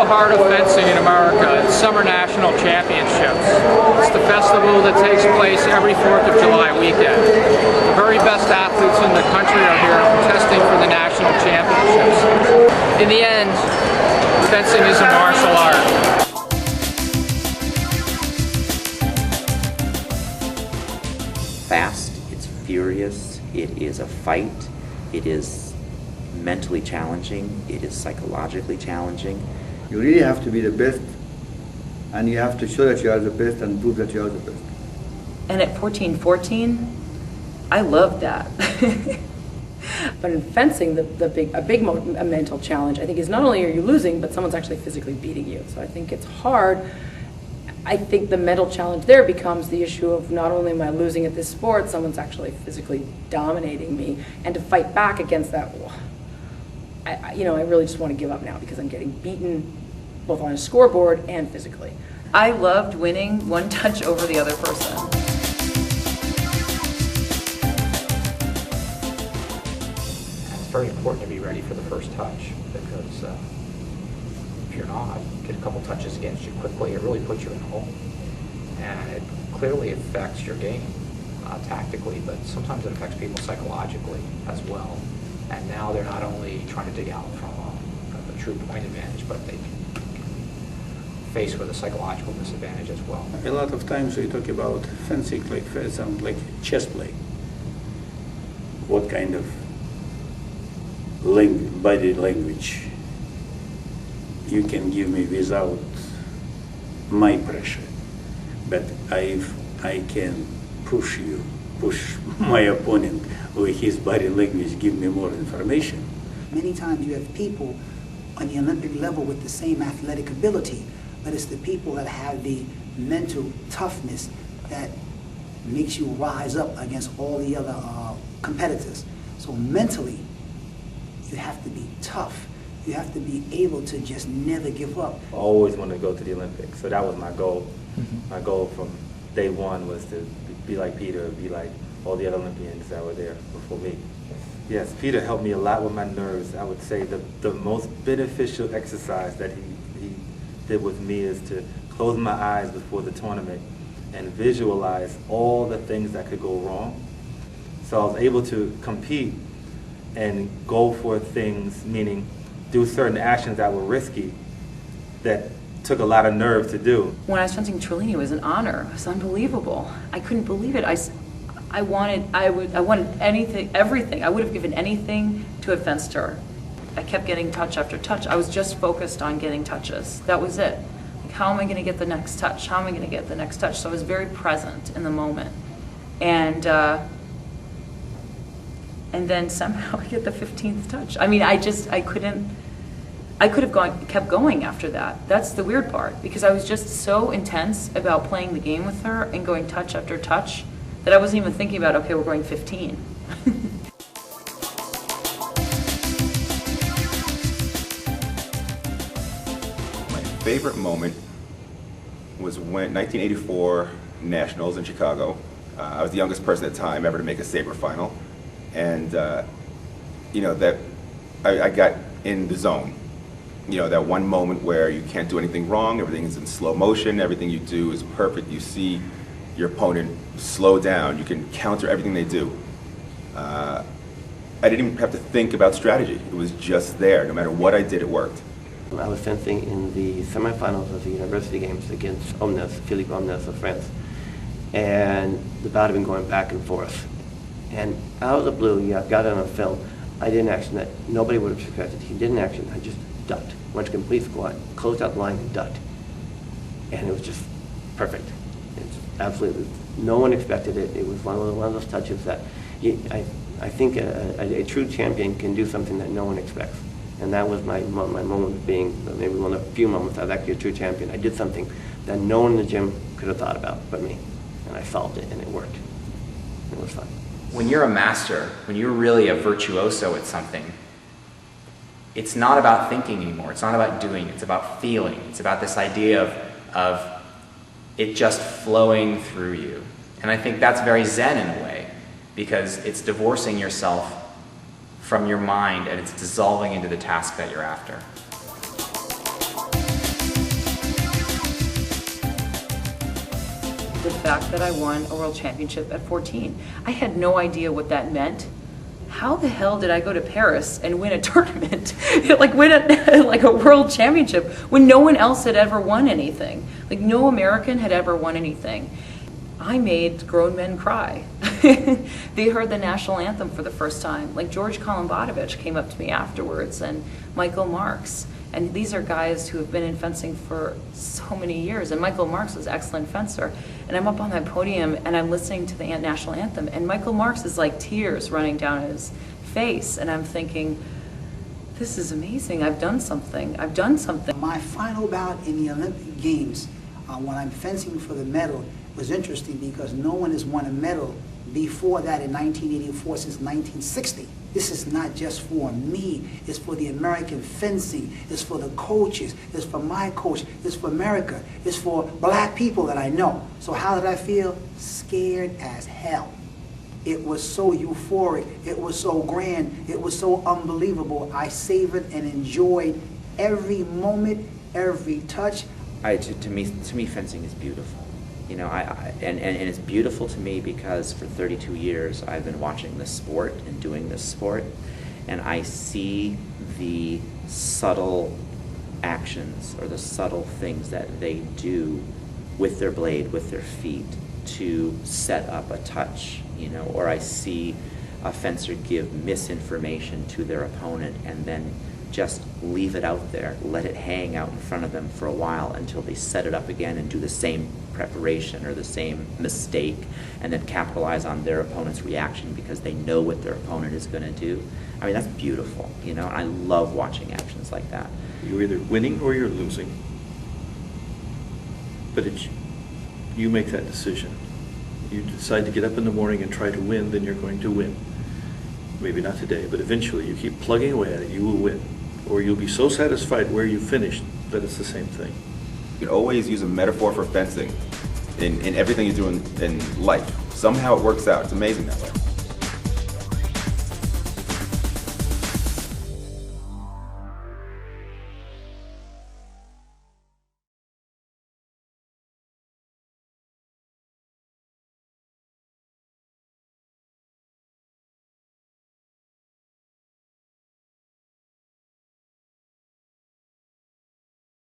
the heart of fencing in America. It's Summer National Championships. It's the festival that takes place every 4th of July weekend. The very best athletes in the country are here contesting for the national championships. In the end, fencing is a martial art. Fast, it's furious, it is a fight, it is mentally challenging, it is psychologically challenging. You really have to be the best, and you have to show that you are the best and prove that you are the best. And at 14-14, I loved that. But in fencing, a big mental challenge, I think, is not only are you losing, but someone's actually physically beating you. So I think it's hard. I think the mental challenge there becomes the issue of not only am I losing at this sport, someone's actually physically dominating me, and to fight back against that, I really just want to give up now because I'm getting beaten both on a scoreboard and physically. I loved winning one touch over the other person. It's very important to be ready for the first touch, because if you're not, get a couple touches against you quickly, it really puts you in a hole. And it clearly affects your game tactically, but sometimes it affects people psychologically as well. And now they're not only trying to dig out from a true point advantage, but they can face with a psychological disadvantage as well. A lot of times we talk about fencing like chess play. What kind of body language you can give me without my pressure, but if I can push my opponent with his body language, give me more information. Many times you have people on the Olympic level with the same athletic ability, but it's the people that have the mental toughness that makes you rise up against all the other competitors. So mentally, you have to be tough. You have to be able to just never give up. I always wanted to go to the Olympics, so that was my goal. My goal from day one was to be like Peter, be like all the other Olympians that were there before me. Yes, Peter helped me a lot with my nerves. I would say the most beneficial exercise that he did with me is to close my eyes before the tournament and visualize all the things that could go wrong. So I was able to compete and go for things, meaning do certain actions that were risky, that took a lot of nerve to do. When I was fencing Trellini, it was an honor. It was unbelievable. I couldn't believe it. I wanted anything, everything. I would have given anything to have fenced her. I kept getting touch after touch. I was just focused on getting touches. That was it. Like, how am I going to get the next touch? How am I going to get the next touch? So I was very present in the moment. And then somehow I get the 15th touch. I mean, I could have kept going after that. That's the weird part, because I was just so intense about playing the game with her and going touch after touch that I wasn't even thinking about, okay, we're going 15. My favorite moment was when 1984 Nationals in Chicago. I was the youngest person at the time ever to make a saber final, and that I got in the zone. That one moment where you can't do anything wrong, everything is in slow motion, everything you do is perfect. You see your opponent slow down, you can counter everything they do. I didn't even have to think about strategy. It was just there. No matter what I did, it worked. I was fencing in the semifinals of the university games against Philippe Omnes of France. And the bout had been going back and forth. And out of the blue, I've got it on film, I did an action that nobody would have expected. He did an action, I just ducked, went to complete squat, closed out the line and ducked. And it was just perfect. It's absolutely, no one expected it. It was one of those touches that I think a true champion can do something that no one expects. And that was my moment of being, maybe one of the few moments I was actually a true champion. I did something that no one in the gym could have thought about but me. And I solved it and it worked. It was fun. When you're a master, when you're really a virtuoso at something, it's not about thinking anymore. It's not about doing. It's about feeling. It's about this idea of it just flowing through you. And I think that's very Zen in a way, because it's divorcing yourself from your mind and it's dissolving into the task that you're after. the fact that I won a world championship at 14. I had no idea what that meant. How the hell did I go to Paris and win a tournament, win a world championship when no one else had ever won anything? Like, no American had ever won anything. I made grown men cry. They heard the national anthem for the first time. Like, George Kolombatovich came up to me afterwards, and Michael Marx. And these are guys who have been in fencing for so many years. And Michael Marx was an excellent fencer. And I'm up on that podium and I'm listening to the national anthem. And Michael Marx is like tears running down his face. And I'm thinking, this is amazing. I've done something. I've done something. My final bout in the Olympic Games, when I'm fencing for the medal, was interesting because no one has won a medal before that in 1984 since 1960. This is not just for me, it's for the American fencing, it's for the coaches, it's for my coach, it's for America, it's for black people that I know. So how did I feel? Scared as hell. It was so euphoric, it was so grand, it was so unbelievable. I savored and enjoyed every moment, every touch. To me, fencing is beautiful. You know, and it's beautiful to me because for 32 years I've been watching this sport and doing this sport, and I see the subtle actions or the subtle things that they do with their blade, with their feet, to set up a touch, you know, or I see a fencer give misinformation to their opponent and then just leave it out there, let it hang out in front of them for a while until they set it up again and do the same preparation or the same mistake, and then capitalize on their opponent's reaction because they know what their opponent is going to do. I mean, that's beautiful, you know, and I love watching actions like that. You're either winning or you're losing, but you make that decision. You decide to get up in the morning and try to win, then you're going to win. Maybe not today, but eventually you keep plugging away at it, you will win. Or you'll be so satisfied where you finished that it's the same thing. You can always use a metaphor for fencing in everything you do in life. Somehow it works out. It's amazing that way.